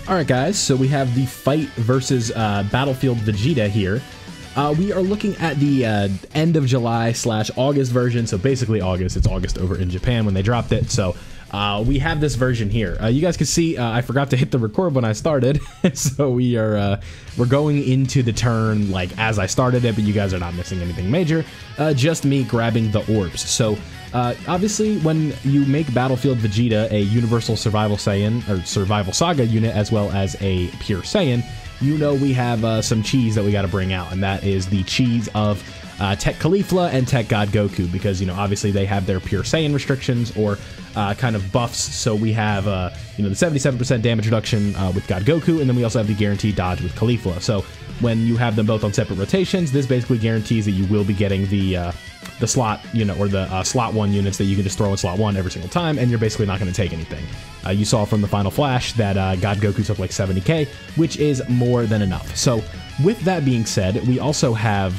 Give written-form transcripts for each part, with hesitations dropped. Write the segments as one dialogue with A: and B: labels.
A: Alright guys, so we have the fight versus Battlefield Vegeta here. We are looking at the end of July / August version, so basically August. It's August over in Japan when they dropped it, so we have this version here. You guys can see I forgot to hit the record when I started, so we're going into the turn like as I started it, but you guys are not missing anything major, just me grabbing the orbs. So obviously when you make Battlefield Vegeta a Universal Survival Saiyan, or Survival Saga unit, as well as a Pure Saiyan, you know we have some cheese that we got to bring out, and that is the cheese of Tech Caulifla and Tech God Goku, because, you know, obviously they have their Pure Saiyan restrictions or kind of buffs. So we have, you know, the 77% damage reduction with God Goku, and then we also have the guaranteed dodge with Caulifla. So when you have them both on separate rotations, this basically guarantees that you will be getting the slot, you know, or the slot 1 units that you can just throw in slot 1 every single time, and you're basically not going to take anything. You saw from the Final Flash that God Goku took like 70k, which is more than enough. So with that being said, we also have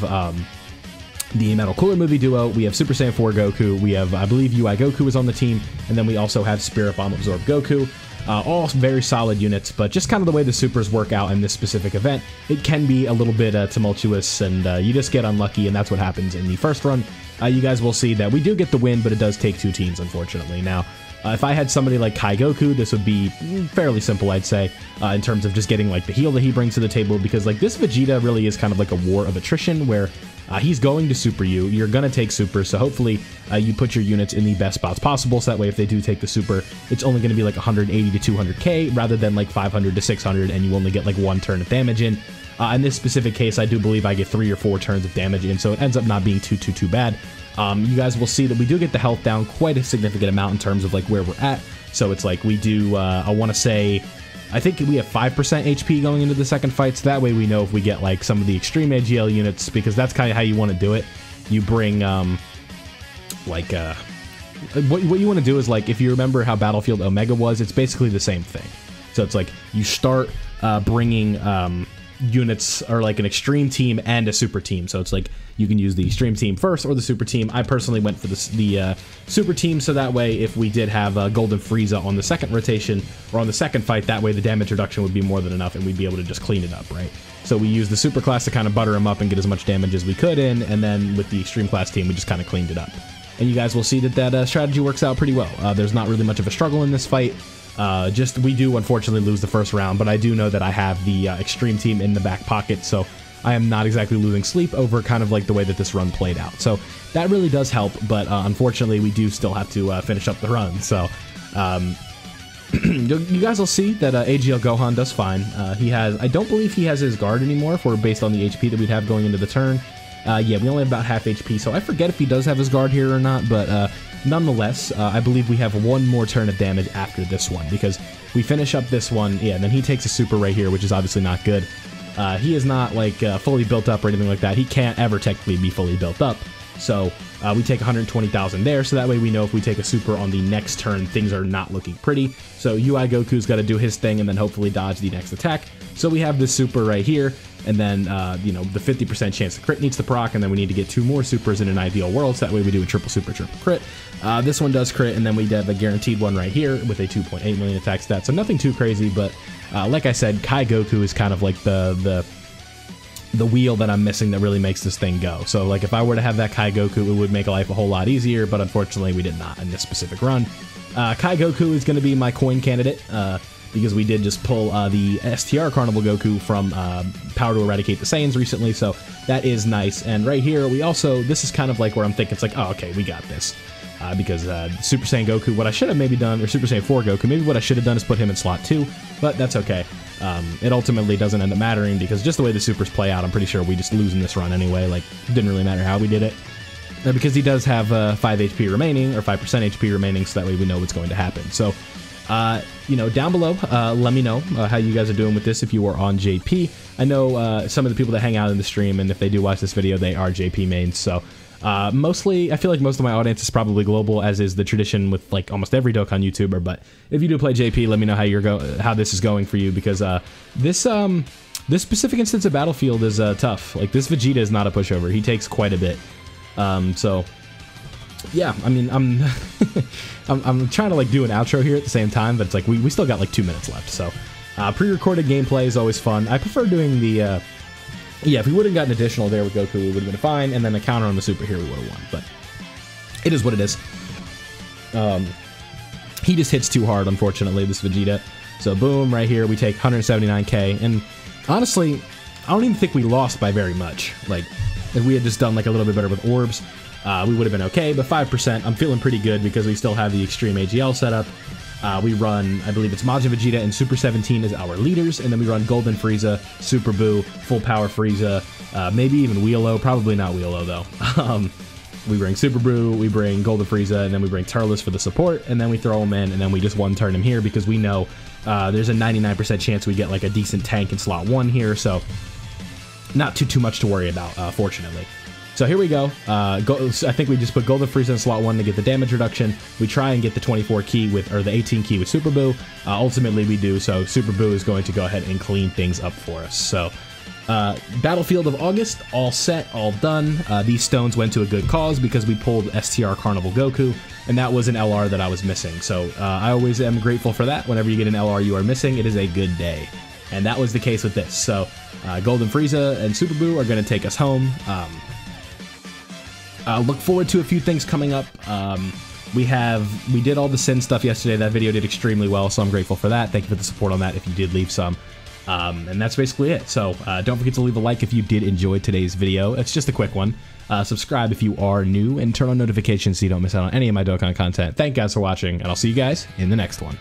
A: the Metal Cooler Movie duo, we have Super Saiyan 4 Goku, we have, I believe, UI Goku is on the team, and then we also have Spirit Bomb Absorb Goku. All very solid units, but just kind of the way the supers work out in this specific event, it can be a little bit tumultuous, and you just get unlucky, and that's what happens in the first run. You guys will see that we do get the win, but it does take 2 teams, unfortunately. Now, if I had somebody like Kai Goku, this would be fairly simple, I'd say, in terms of just getting like the heal that he brings to the table, because like this Vegeta really is kind of like a war of attrition, where he's going to super you, you're going to take super, so hopefully you put your units in the best spots possible, so that way if they do take the super, it's only going to be like 180 to 200k, rather than like 500 to 600, and you only get like 1 turn of damage in. In this specific case, I do believe I get 3 or 4 turns of damage in, so it ends up not being too bad. You guys will see that we do get the health down quite a significant amount in terms of like where we're at, so it's like we do, I want to say, I think we have 5% HP going into the second fight, so that way we know if we get like some of the extreme AGL units, because that's kind of how you want to do it. You bring, what you want to do is, like, if you remember how Battlefield Omega was, it's basically the same thing. So it's like you start bringing units, or like an extreme team and a super team. So it's like you can use the extreme team first or the super team. I personally went for the super team, so that way if we did have Golden Frieza on the second rotation or on the second fight, that way the damage reduction would be more than enough and we'd be able to just clean it up, right? So we used the super class to kind of butter him up and get as much damage as we could in, and then with the extreme class team we just kind of cleaned it up. And you guys will see that that strategy works out pretty well. There's not really much of a struggle in this fight. Just we do unfortunately lose the first round, but I do know that I have the extreme team in the back pocket, so I am not exactly losing sleep over kind of like the way that this run played out. So that really does help, but unfortunately we do still have to finish up the run. So you guys will see that AGL Gohan does fine. He has, I don't believe he has his guard anymore, for based on the HP that we'd have going into the turn. Yeah, we only have about half HP, so I forget if he does have his guard here or not, but nonetheless, I believe we have 1 more turn of damage after this one, because we finish up this one, yeah, and then he takes a super right here, which is obviously not good. He is not, like, fully built up or anything like that. He can't ever technically be fully built up, so we take 120,000 there, so that way we know if we take a super on the next turn, things are not looking pretty. So UI Goku's got to do his thing and then hopefully dodge the next attack. So we have this super right here, and then, you know, the 50% chance the crit needs to proc, and then we need to get 2 more supers in an ideal world, so that way we do a triple super, triple crit. This one does crit, and then we have a guaranteed one right here with a 2.8 million attack stat, so nothing too crazy, but like I said, Kai Goku is kind of like the wheel that I'm missing that really makes this thing go. So like if I were to have that Kai Goku, it would make life a whole lot easier, but unfortunately we did not in this specific run. Kai Goku is going to be my coin candidate, because we did just pull the STR Carnival Goku from Power to Eradicate the Saiyans recently, so that is nice. And right here, we also, this is kind of like where I'm thinking, it's like, oh, okay, we got this. Because Super Saiyan Goku, what I should have maybe done, or Super Saiyan 4 Goku, maybe what I should have done is put him in slot 2, but that's okay. It ultimately doesn't end up mattering, because just the way the supers play out, I'm pretty sure we just lose in this run anyway. Like, it didn't really matter how we did it. Because he does have 5 HP remaining, or 5% HP remaining, so that way we know what's going to happen. So, you know, down below, let me know how you guys are doing with this if you are on JP. I know some of the people that hang out in the stream, and if they do watch this video, they are JP mains, so mostly, I feel like most of my audience is probably global, as is the tradition with like almost every Dokkan YouTuber, but if you do play JP, let me know how this is going for you, because this specific instance of Battlefield is tough. Like, this Vegeta is not a pushover. He takes quite a bit. So yeah, I mean, I'm I'm trying to like do an outro here at the same time, but it's like we still got like 2 minutes left, so Pre-recorded gameplay is always fun. I prefer doing the, yeah, if we would have gotten additional there with Goku, we would have been fine, and then a counter on the Super here, we would have won, but it is what it is. He just hits too hard, unfortunately, this Vegeta. So boom, right here, we take 179k, and honestly, I don't even think we lost by very much. Like, if we had just done like a little bit better with orbs, we would have been okay, but 5%, I'm feeling pretty good because we still have the Extreme AGL setup. We run, I believe it's Majin Vegeta and Super 17 as our leaders, and then we run Golden Frieza, Super Buu, Full Power Frieza, maybe even Weelo, probably not Weelo though. We bring Super Buu, we bring Golden Frieza, and then we bring Turles for the support, and then we throw him in, and then we just one-turn him here because we know there's a 99% chance we get like a decent tank in slot 1 here, so not too much to worry about, fortunately. So here we go. I think we just put Golden Frieza in slot 1 to get the damage reduction. We try and get the 24 key with, or the 18 key with Super Buu. Ultimately we do, so Super Buu is going to go ahead and clean things up for us. So Battlefield of August, all set, all done. These stones went to a good cause because we pulled STR Carnival Goku, and that was an LR that I was missing. So I always am grateful for that. Whenever you get an LR you are missing, it is a good day. And that was the case with this. So Golden Frieza and Super Buu are going to take us home. Look forward to a few things coming up. We did all the Sin stuff yesterday. That video did extremely well, so I'm grateful for that. Thank you for the support on that if you did leave some. And that's basically it. So don't forget to leave a like if you did enjoy today's video. It's just a quick one. Subscribe if you are new, and turn on notifications so you don't miss out on any of my Dokkan content. Thank you guys for watching, and I'll see you guys in the next one.